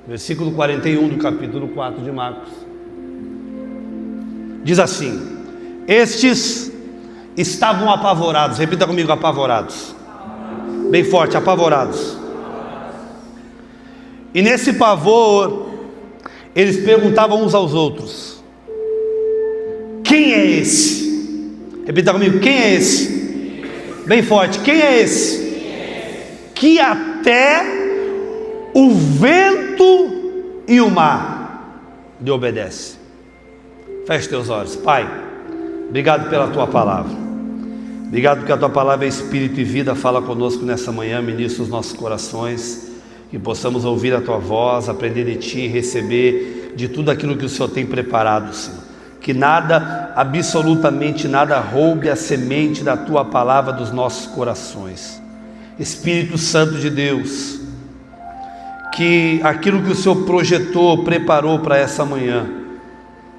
versículo 41 do capítulo 4 de Marcos. Diz assim: estes estavam apavorados. Repita comigo: apavorados. Bem forte: apavorados. E nesse pavor, eles perguntavam uns aos outros: quem é esse? Repita comigo: quem é esse? Bem forte: quem é esse? Que até o vento e o mar lhe obedecem. Feche teus olhos. Pai, obrigado pela tua palavra. Obrigado porque a tua palavra é espírito e vida. Fala conosco nessa manhã, ministra os nossos corações, que possamos ouvir a tua voz, aprender de ti e receber de tudo aquilo que o Senhor tem preparado, Senhor. Que nada, absolutamente nada, roube a semente da tua palavra dos nossos corações. Espírito Santo de Deus, que aquilo que o Senhor projetou, preparou para essa manhã,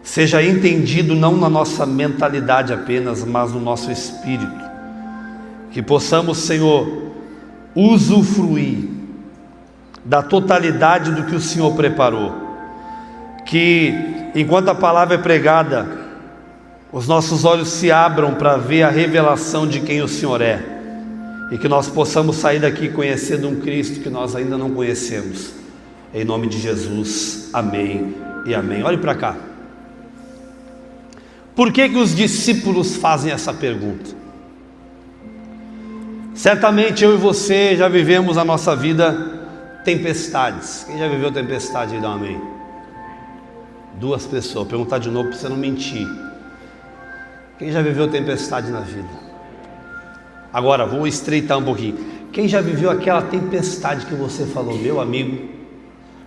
seja entendido não na nossa mentalidade apenas, mas no nosso espírito. Que possamos, Senhor, usufruir da totalidade do que o Senhor preparou. Que enquanto a palavra é pregada, os nossos olhos se abram para ver a revelação de quem o Senhor é. E que nós possamos sair daqui conhecendo um Cristo que nós ainda não conhecemos. Em nome de Jesus, amém e amém. Olhe para cá. Por que os discípulos fazem essa pergunta? Certamente eu e você já vivemos a nossa vida tempestades. Quem já viveu tempestade aí, dá um amém. 2 pessoas, vou perguntar de novo para você não mentir. Quem já viveu tempestade na vida? Agora, vou estreitar um pouquinho. Quem já viveu aquela tempestade que você falou: meu amigo,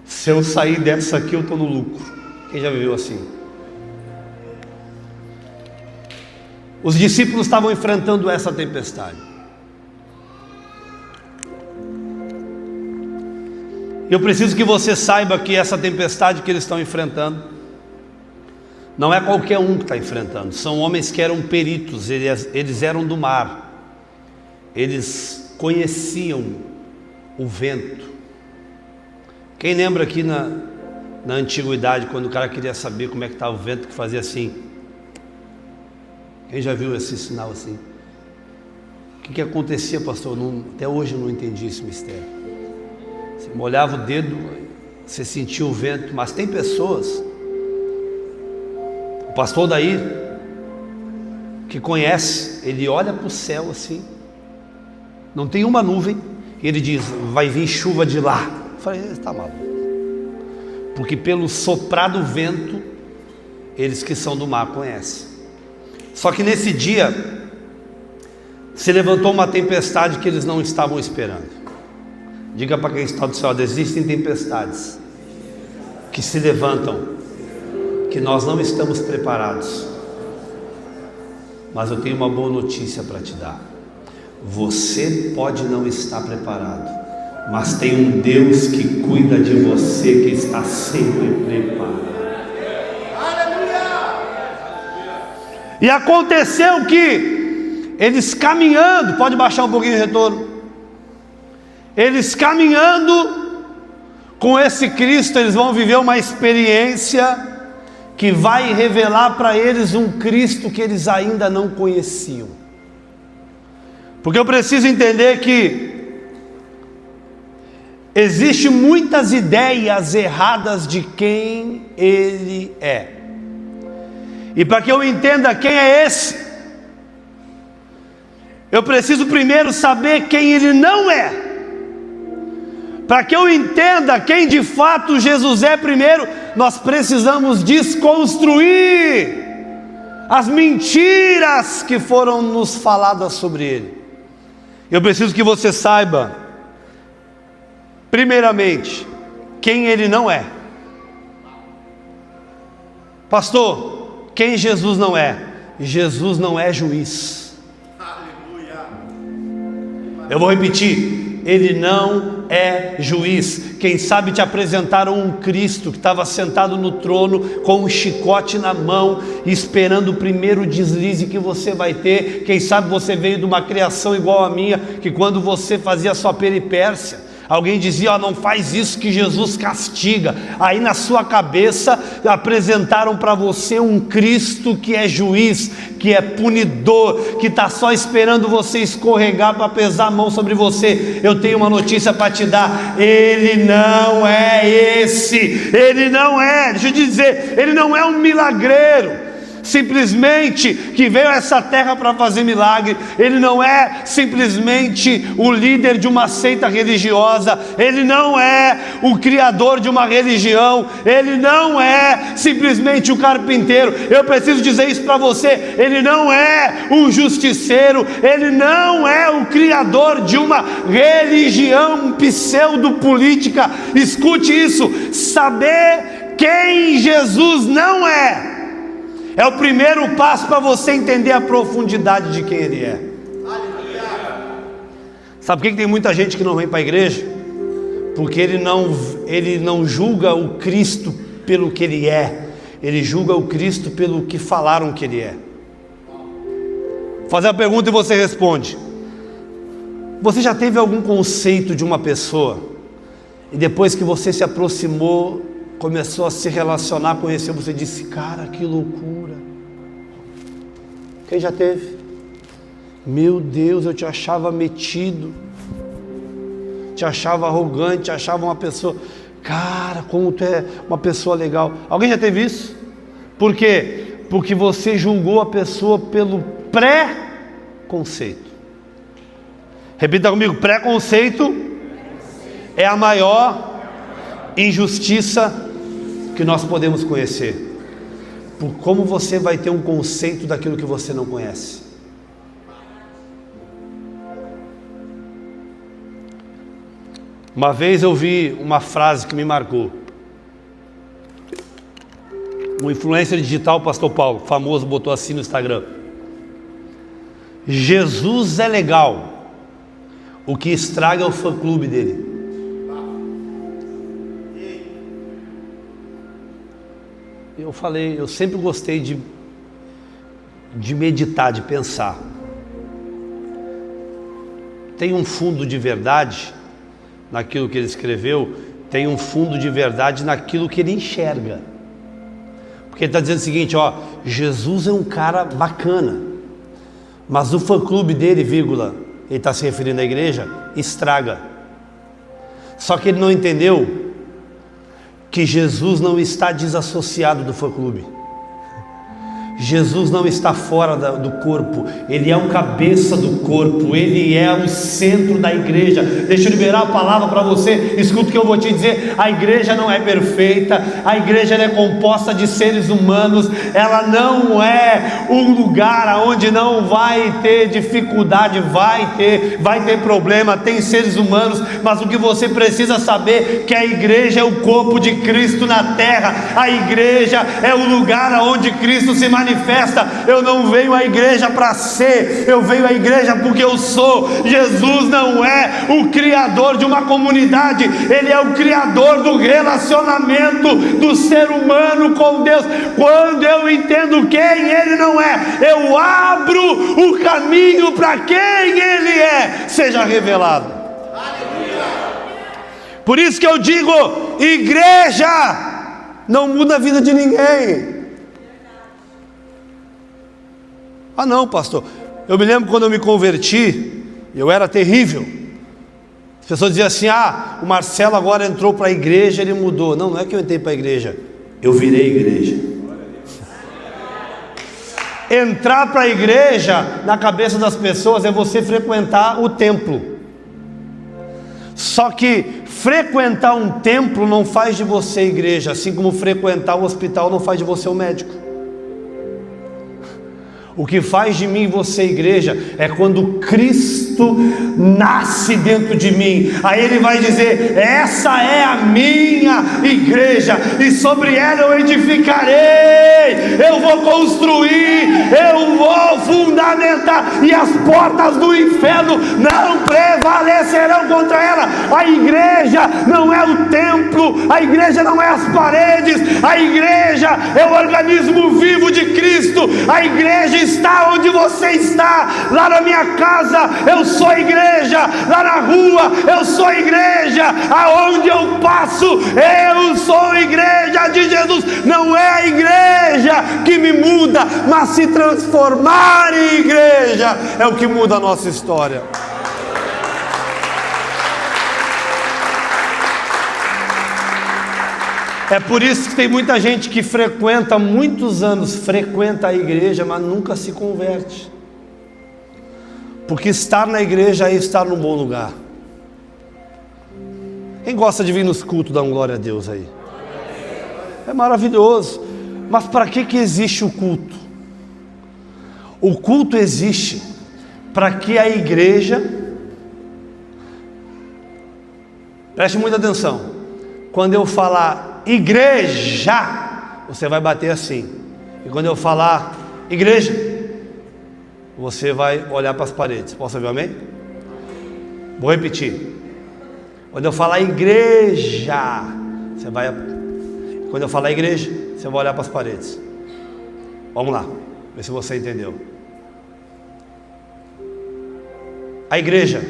se eu sair dessa aqui eu estou no lucro? Quem já viveu assim? Os discípulos estavam enfrentando essa tempestade. Eu preciso que você saiba que essa tempestade que eles estão enfrentando não é qualquer um que está enfrentando. São homens que eram peritos, eles eram do mar. Eles conheciam o vento. Quem lembra aqui na antiguidade, quando o cara queria saber como é que estava o vento, que fazia assim? Quem já viu esse sinal assim? O que acontecia, pastor? Até hoje eu não entendi esse mistério. Você molhava o dedo, você sentia o vento. Mas tem pessoas, o pastor daí, que conhece, ele olha para o céu assim, não tem uma nuvem, e ele diz: vai vir chuva de lá. Eu falei: ele está maluco. Porque pelo soprar do vento, eles que são do mar conhecem. Só que nesse dia se levantou uma tempestade que eles não estavam esperando. Diga para quem está do seu lado: existem tempestades que se levantam, que nós não estamos preparados. Mas eu tenho uma boa notícia para te dar. Você pode não estar preparado, mas tem um Deus que cuida de você, que está sempre preparado. E aconteceu que eles caminhando, pode baixar um pouquinho o retorno, eles caminhando com esse Cristo, eles vão viver uma experiência que vai revelar para eles um Cristo que eles ainda não conheciam. Porque eu preciso entender que existem muitas ideias erradas de quem Ele é. E para que eu entenda quem é esse, eu preciso primeiro saber quem Ele não é. Para que eu entenda quem de fato Jesus é primeiro, nós precisamos desconstruir as mentiras que foram nos faladas sobre Ele. Eu preciso que você saiba, primeiramente, quem Ele não é. Pastor, quem Jesus não é? Jesus não é juiz. Eu vou repetir: Ele não é juiz. Quem sabe te apresentaram um Cristo que estava sentado no trono com um chicote na mão, esperando o primeiro deslize que você vai ter. Quem sabe você veio de uma criação igual a minha, que quando você fazia a sua peripécia, Alguém dizia: não faz isso que Jesus castiga. Aí na sua cabeça apresentaram para você um Cristo que é juiz, que é punidor, que está só esperando você escorregar para pesar a mão sobre você. Eu tenho uma notícia para te dar: Ele não é esse. Ele não é, deixa eu dizer, Ele não é um milagreiro simplesmente que veio a essa terra para fazer milagre. Ele não é simplesmente o líder de uma seita religiosa. Ele não é o criador de uma religião. Ele não é simplesmente o carpinteiro. Eu preciso dizer isso para você: ele não é um justiceiro. Ele não é o criador de uma religião pseudo-política. Escute isso: saber quem Jesus não é o primeiro passo para você entender a profundidade de quem Ele é. Sabe por que tem muita gente que não vem para a igreja? Porque ele não julga o Cristo pelo que Ele é. Ele julga o Cristo pelo que falaram que Ele é. Vou fazer a pergunta e você responde. Você já teve algum conceito de uma pessoa e depois que você se aproximou, começou a se relacionar, conheceu, você disse: cara, que loucura? Quem já teve? Meu Deus, eu te achava metido, te achava arrogante, te achava uma pessoa, cara, como tu é uma pessoa legal. Alguém já teve isso? Por quê? Porque você julgou a pessoa pelo pré-conceito. Repita comigo: preconceito é a maior injustiça que nós podemos conhecer. Por como você vai ter um conceito daquilo que você não conhece. Uma vez eu vi uma frase que me marcou. Um influencer digital, pastor Paulo, famoso, botou assim no Instagram: Jesus é legal, o que estraga é o fã-clube dele. Eu falei, eu sempre gostei de meditar, de pensar. Tem um fundo de verdade naquilo que ele escreveu, tem um fundo de verdade naquilo que ele enxerga. Porque ele está dizendo o seguinte: ó, Jesus é um cara bacana, mas o fã-clube dele, vírgula, ele está se referindo à igreja, estraga. Só que ele não entendeu que Jesus não está desassociado do fã-clube. Jesus não está fora do corpo. Ele é o cabeça do corpo. Ele é o centro da igreja. Deixa eu liberar a palavra para você. Escuta o que eu vou te dizer. A igreja não é perfeita. A igreja ela é composta de seres humanos. Ela não é um lugar onde não vai ter dificuldade. Vai ter problema. Tem seres humanos. Mas o que você precisa saber é que a igreja é o corpo de Cristo na terra. A igreja é o lugar onde Cristo se manifesta. Eu não venho à igreja para ser, eu venho à igreja porque eu sou. Jesus não é o criador de uma comunidade, Ele é o criador do relacionamento do ser humano com Deus. Quando eu entendo quem Ele não é, eu abro o caminho para quem Ele é seja revelado. Por isso que eu digo: igreja não muda a vida de ninguém. Ah não, pastor, eu me lembro quando eu me converti, eu era terrível. As pessoas diziam assim: ah, o Marcelo agora entrou para a igreja, ele mudou. Não é que eu entrei para a igreja, eu virei igreja. Entrar para a igreja, na cabeça das pessoas, é você frequentar o templo. Só que frequentar um templo não faz de você igreja, assim como frequentar o hospital não faz de você um médico. O que faz de mim e você igreja é quando Cristo nasce dentro de mim. Aí Ele vai dizer: essa é a minha igreja, e sobre ela eu edificarei, eu vou construir, eu vou fundamentar, e as portas do inferno não prevalecerão contra ela. A igreja não é o templo, a igreja não é as paredes, a igreja é o organismo vivo de Cristo. A igreja está onde você está. Lá na minha casa eu sou igreja, lá na rua eu sou igreja, aonde eu passo eu sou igreja de Jesus. Não é a igreja que me muda, mas se transformar em igreja é o que muda a nossa história. É por isso que tem muita gente que frequenta há muitos anos, frequenta a igreja, mas nunca se converte. Porque estar na igreja é estar num bom lugar. Quem gosta de vir nos cultos, dá um glória a Deus aí. É maravilhoso. Mas para que existe o culto? O culto existe para que a igreja, preste muita atenção, quando eu falar igreja, você vai bater assim, e quando eu falar igreja, você vai olhar para as paredes. Posso ouvir amém? Vou repetir. Quando eu falar igreja, você vai, quando eu falar igreja, você vai olhar para as paredes. Vamos lá, ver se você entendeu. A igreja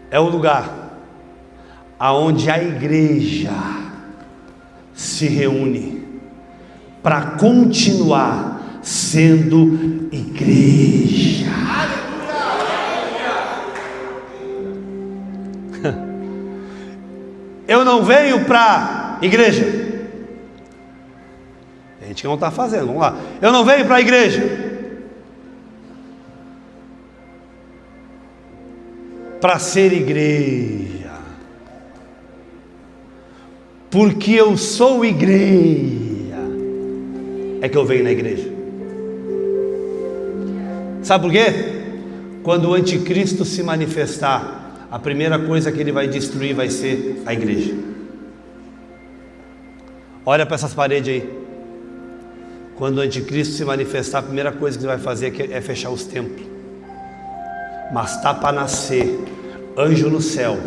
é o lugar aonde a igreja se reúne para continuar sendo igreja. Eu não venho para igreja. Tem gente que não está fazendo, vamos lá. Eu não venho para a igreja para ser igreja, porque eu sou igreja, é que eu venho na igreja. Sabe por quê? Quando o anticristo se manifestar, a primeira coisa que ele vai destruir vai ser a igreja. Olha para essas paredes aí. Quando o anticristo se manifestar, a primeira coisa que ele vai fazer é fechar os templos. Mas está para nascer anjo no céu,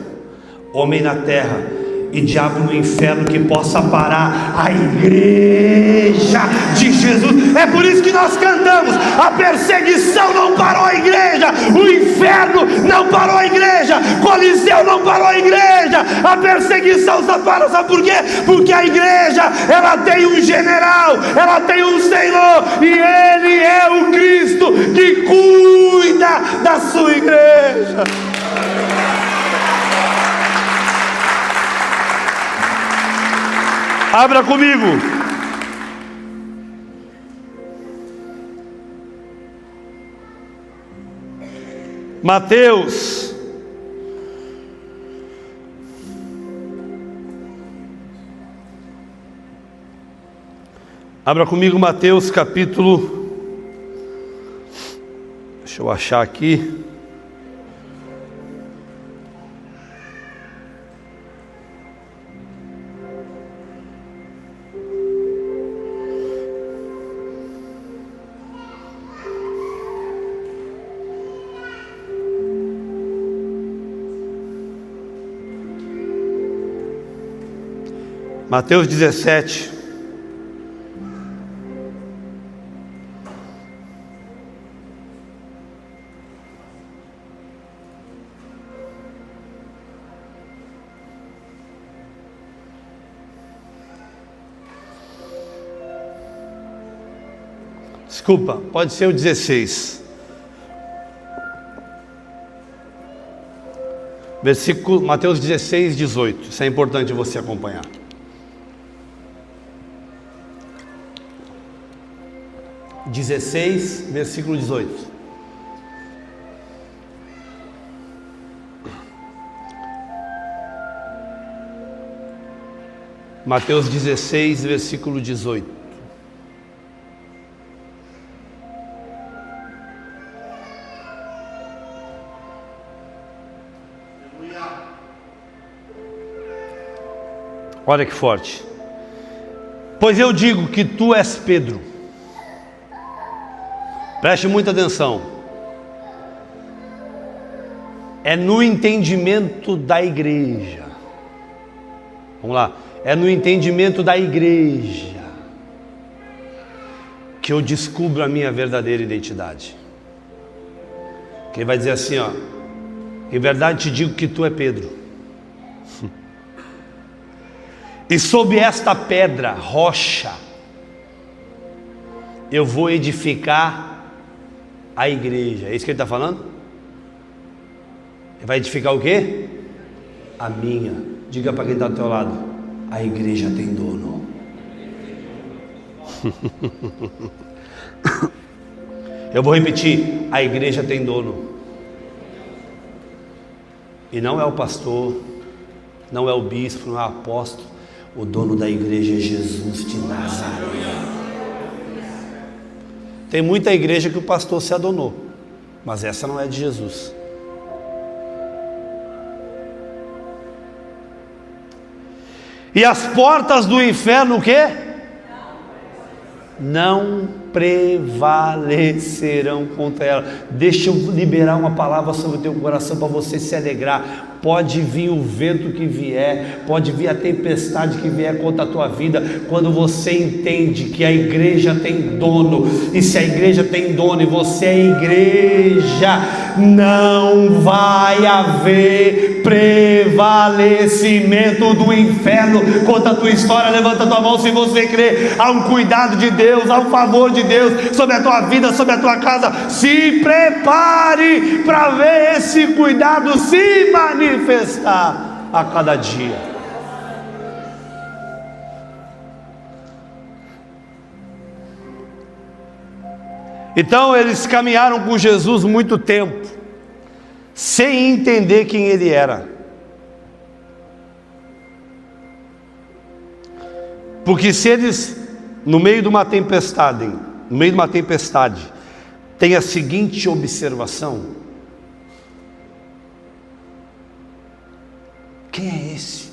homem na terra e diabo no inferno que possa parar a igreja de Jesus. É por isso que nós cantamos: a perseguição não parou a igreja, o inferno não parou a igreja, Coliseu não parou a igreja, a perseguição só parou. Sabe por quê? Porque a igreja, ela tem um general, ela tem um Senhor, e Ele é o Cristo que cuida da sua igreja. Abra comigo. Mateus. Abra comigo Mateus capítulo. Deixa eu achar aqui. Mateus 17. Desculpa, pode ser o 16. Versículo Mateus 16, 18. Isso é importante você acompanhar. Versículo 18. Mateus 16, versículo 18. Olha que forte. Pois eu digo que tu és Pedro. Preste muita atenção. É no entendimento da igreja. Vamos lá. É no entendimento da igreja que eu descubro a minha verdadeira identidade. Que ele vai dizer assim, ó: em verdade te digo que tu é Pedro. E sob esta pedra, rocha, eu vou edificar a igreja. É isso que ele está falando? Ele vai edificar o quê? A minha. Diga para quem está do teu lado: a igreja tem dono. Eu vou repetir: a igreja tem dono. E não é o pastor, não é o bispo, não é o apóstolo. O dono da igreja é Jesus de Nazaré. Tem muita igreja que o pastor se adonou, mas essa não é de Jesus. E as portas do inferno o quê? Não prevalecerão contra ela. Deixa eu liberar uma palavra sobre o teu coração para você se alegrar. Pode vir o vento que vier, pode vir a tempestade que vier contra a tua vida, quando você entende que a igreja tem dono, e se a igreja tem dono e você é igreja, não vai haver prevalecimento do inferno contra a tua história. Levanta a tua mão se você crê. Há um cuidado de Deus, há um favor de Deus sobre a tua vida, sobre a tua casa. Se prepare para ver esse cuidado se manifestar a cada dia. Então eles caminharam com Jesus muito tempo, sem entender quem ele era. Porque se eles, no meio de uma tempestade, têm a seguinte observação: quem é esse?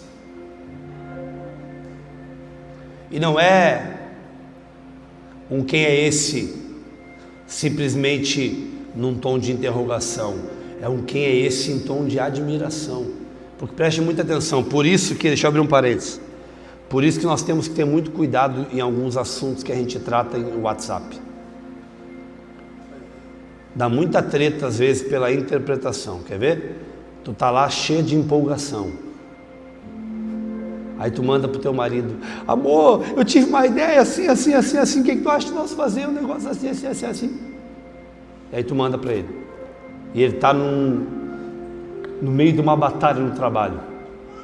E não é um quem é esse simplesmente num tom de interrogação, é um quem é esse em tom de admiração. Porque preste muita atenção, por isso que, deixa eu abrir um parênteses, por isso que nós temos que ter muito cuidado em alguns assuntos que a gente trata em WhatsApp. Dá muita treta às vezes pela interpretação, quer ver? Tu tá lá cheio de empolgação, aí tu manda pro teu marido: amor, eu tive uma ideia assim, assim, assim, assim, o que tu acha de nós fazer um negócio assim, assim, assim, assim? E aí tu manda para ele, e ele está no meio de uma batalha no trabalho.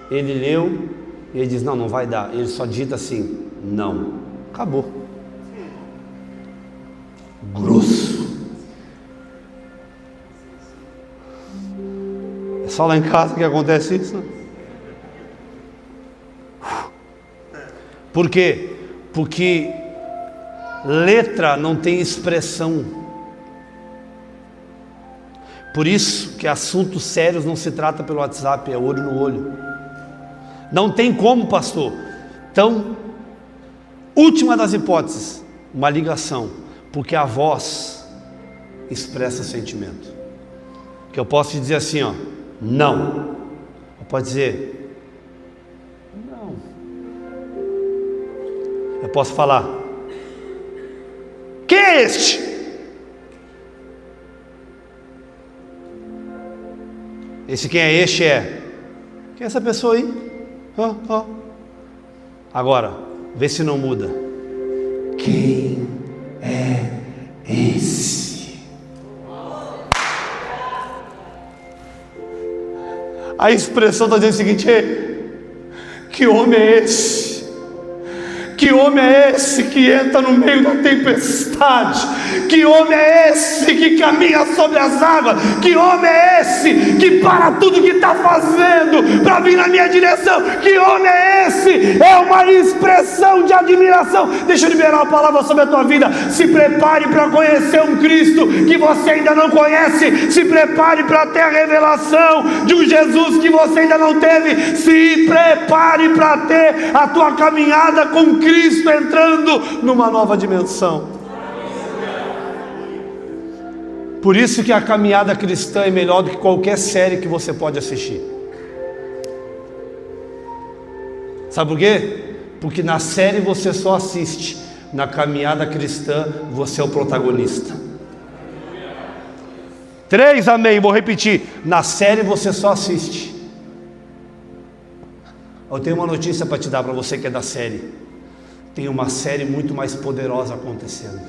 Ele leu, e ele diz: não, não vai dar. Ele só dita assim: não. Acabou. Grosso. É só lá em casa que acontece isso, né? Por quê? Porque letra não tem expressão. Por isso que assuntos sérios não se trata pelo WhatsApp, é olho no olho. Não tem como, pastor. Então, última das hipóteses, uma ligação, porque a voz expressa sentimento. Que eu posso te dizer assim, ó: não. Eu posso dizer: não. Eu posso falar: quem é este? Esse quem é este é: quem é essa pessoa aí? Agora, vê se não muda. Quem é esse? A expressão está dizendo o seguinte: que homem é esse? Que homem é esse que entra no meio da tempestade? Que homem é esse que caminha sobre as águas? Que homem é esse que para tudo que está fazendo para vir na minha direção? Que homem é esse? É uma expressão de admiração. Deixa eu liberar uma palavra sobre a tua vida. Se prepare para conhecer um Cristo que você ainda não conhece. Se prepare para ter a revelação de um Jesus que você ainda não teve. Se prepare para ter a tua caminhada com Cristo entrando numa nova dimensão. Por isso que a caminhada cristã é melhor do que qualquer série que você pode assistir. Sabe por quê? Porque na série você só assiste, na caminhada cristã você é o protagonista. 3, amém, vou repetir. Na série você só assiste. Eu tenho uma notícia para te dar, para você que é da série. Tem uma série muito mais poderosa acontecendo.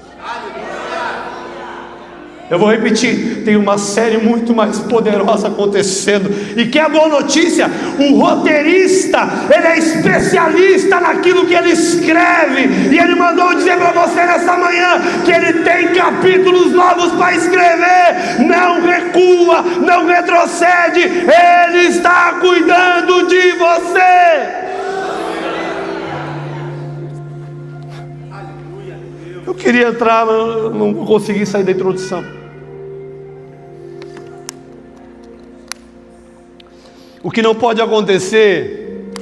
Eu vou repetir, tem uma série muito mais poderosa acontecendo. E que é a boa notícia, o roteirista, ele é especialista naquilo que ele escreve. E ele mandou dizer para você nessa manhã, que ele tem capítulos novos para escrever. Não recua, não retrocede, ele está cuidando de você. Eu queria entrar, mas não consegui sair da introdução. O que não pode acontecer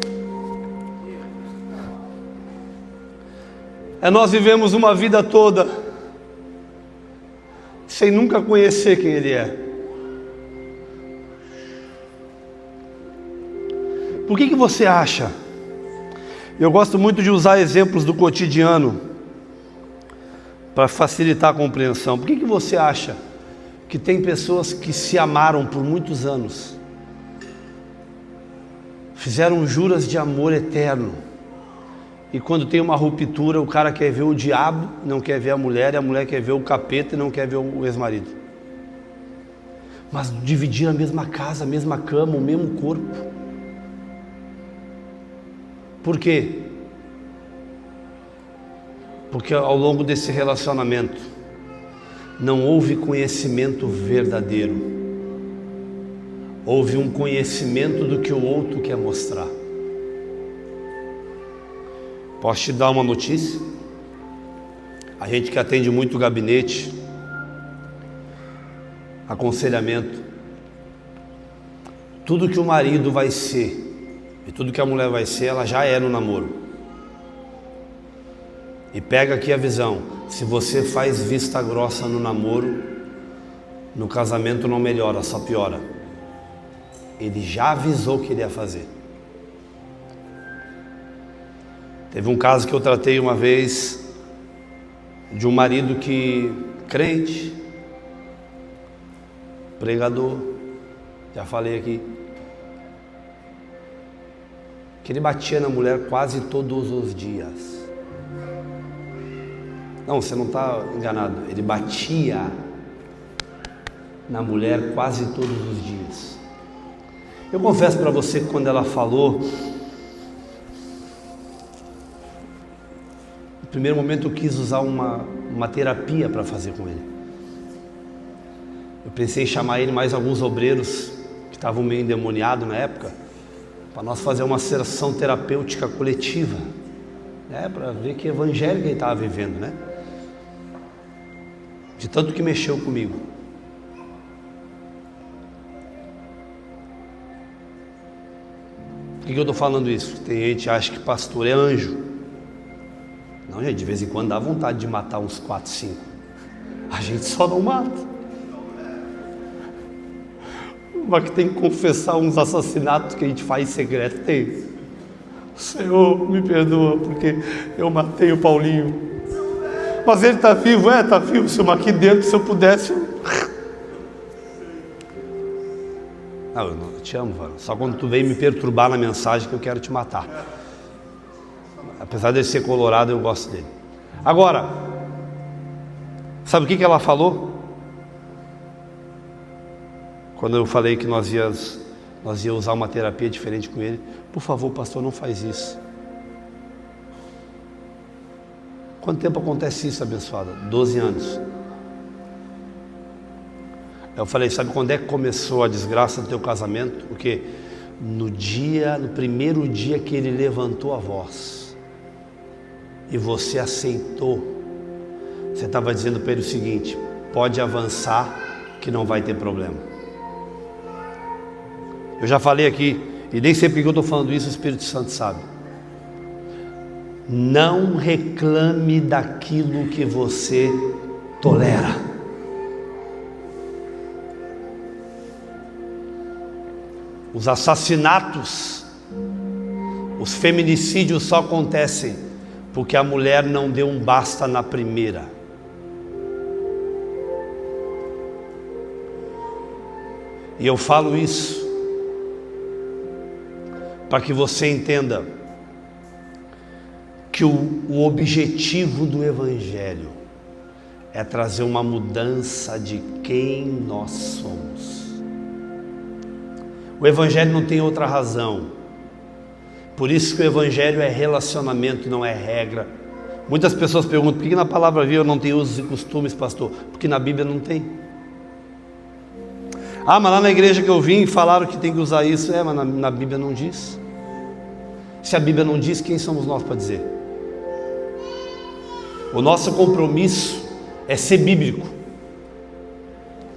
é nós vivemos uma vida toda sem nunca conhecer quem Ele é. Por que você acha? Eu gosto muito de usar exemplos do cotidiano para facilitar a compreensão. Por que você acha que tem pessoas que se amaram por muitos anos, fizeram juras de amor eterno, e quando tem uma ruptura, o cara quer ver o diabo, não quer ver a mulher, e a mulher quer ver o capeta e não quer ver o ex-marido? Mas dividir a mesma casa, a mesma cama, o mesmo corpo. Por quê? Porque ao longo desse relacionamento não houve conhecimento verdadeiro. Houve um conhecimento do que o outro quer mostrar. Posso te dar uma notícia? A gente que atende muito gabinete, aconselhamento, tudo que o marido vai ser e tudo que a mulher vai ser, ela já é no namoro. E pega aqui a visão: se você faz vista grossa no namoro, no casamento não melhora, só piora. Ele já avisou que ele ia fazer. Teve um caso que eu tratei uma vez, de um marido que, crente, pregador, já falei aqui, que ele batia na mulher quase todos os dias. Não, você não está enganado, ele batia na mulher quase todos os dias. Eu confesso para você que quando ela falou, no primeiro momento eu quis usar uma terapia para fazer com ele. Eu pensei em chamar ele mais alguns obreiros que estavam meio endemoniados na época, para nós fazer uma sessão terapêutica coletiva, né, para ver que evangelho que ele estava vivendo, né? De tanto que mexeu comigo. Por que eu estou falando isso? Tem gente que acha que pastor é anjo. Não, gente, de vez em quando dá vontade de matar uns 4, 5. A gente só não mata. Mas que tem que confessar uns assassinatos que a gente faz em secreto, tem. Senhor, me perdoa, porque eu matei o Paulinho. Mas ele está vivo, está vivo. Se eu aqui dentro, se eu pudesse... Não, eu te amo, Vara. Só quando tu vem me perturbar na mensagem que eu quero te matar. Apesar de ele ser colorado, eu gosto dele. Agora, sabe o que ela falou? Quando eu falei que nós ia usar uma terapia diferente com ele. Por favor, pastor, não faz isso. Quanto tempo acontece isso, abençoada? 12 anos. Eu falei, sabe quando é que começou a desgraça do teu casamento? Porque no primeiro dia que ele levantou a voz e você aceitou, você estava dizendo para ele o seguinte: pode avançar que não vai ter problema. Eu já falei aqui, e nem sei porque eu estou falando isso, o Espírito Santo sabe. Não reclame daquilo que você tolera. Os assassinatos, os feminicídios só acontecem porque a mulher não deu um basta na primeira. E eu falo isso para que você entenda que o objetivo do Evangelho é trazer uma mudança de quem nós somos. O Evangelho não tem outra razão. Por isso que o Evangelho é relacionamento, não é regra. Muitas pessoas perguntam, por que na palavra viva não tem usos e costumes, pastor? Porque na Bíblia não tem. Ah, mas lá na igreja que eu vim falaram que tem que usar isso. Mas na Bíblia não diz. Se a Bíblia não diz, quem somos nós para dizer? O nosso compromisso é ser bíblico.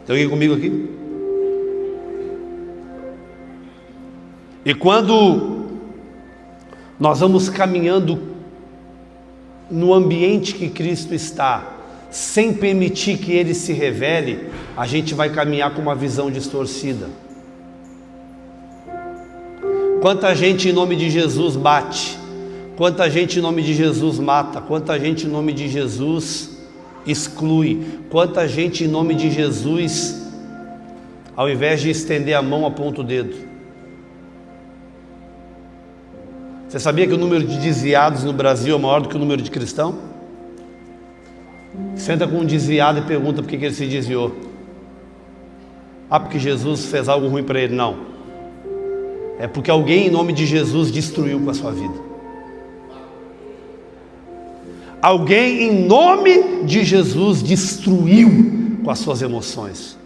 Tem alguém comigo aqui? E quando nós vamos caminhando no ambiente que Cristo está, sem permitir que Ele se revele, a gente vai caminhar com uma visão distorcida. Quanta gente em nome de Jesus bate, quanta gente em nome de Jesus mata, quanta gente em nome de Jesus exclui, quanta gente em nome de Jesus, ao invés de estender a mão, aponta o dedo. Você sabia que o número de desviados no Brasil é maior do que o número de cristãos? Senta com um desviado e pergunta por que ele se desviou. Ah, porque Jesus fez algo ruim para ele. Não. É porque alguém em nome de Jesus destruiu com a sua vida. Alguém em nome de Jesus destruiu com as suas emoções.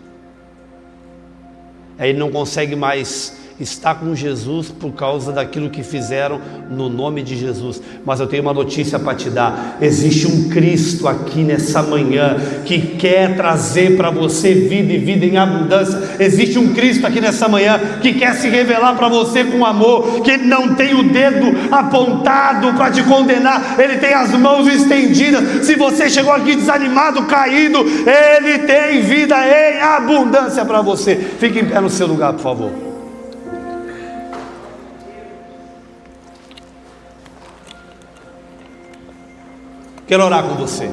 Aí ele não consegue mais estar com Jesus por causa daquilo que fizeram no nome de Jesus. Mas eu tenho uma notícia para te dar: existe um Cristo aqui nessa manhã que quer trazer para você vida e vida em abundância. Existe um Cristo aqui nessa manhã que quer se revelar para você com amor, que Ele não tem o dedo apontado para te condenar, Ele tem as mãos estendidas. Se você chegou aqui desanimado, caído, Ele tem vida em abundância para você. Fique em pé no seu lugar, por favor. Quero orar com você.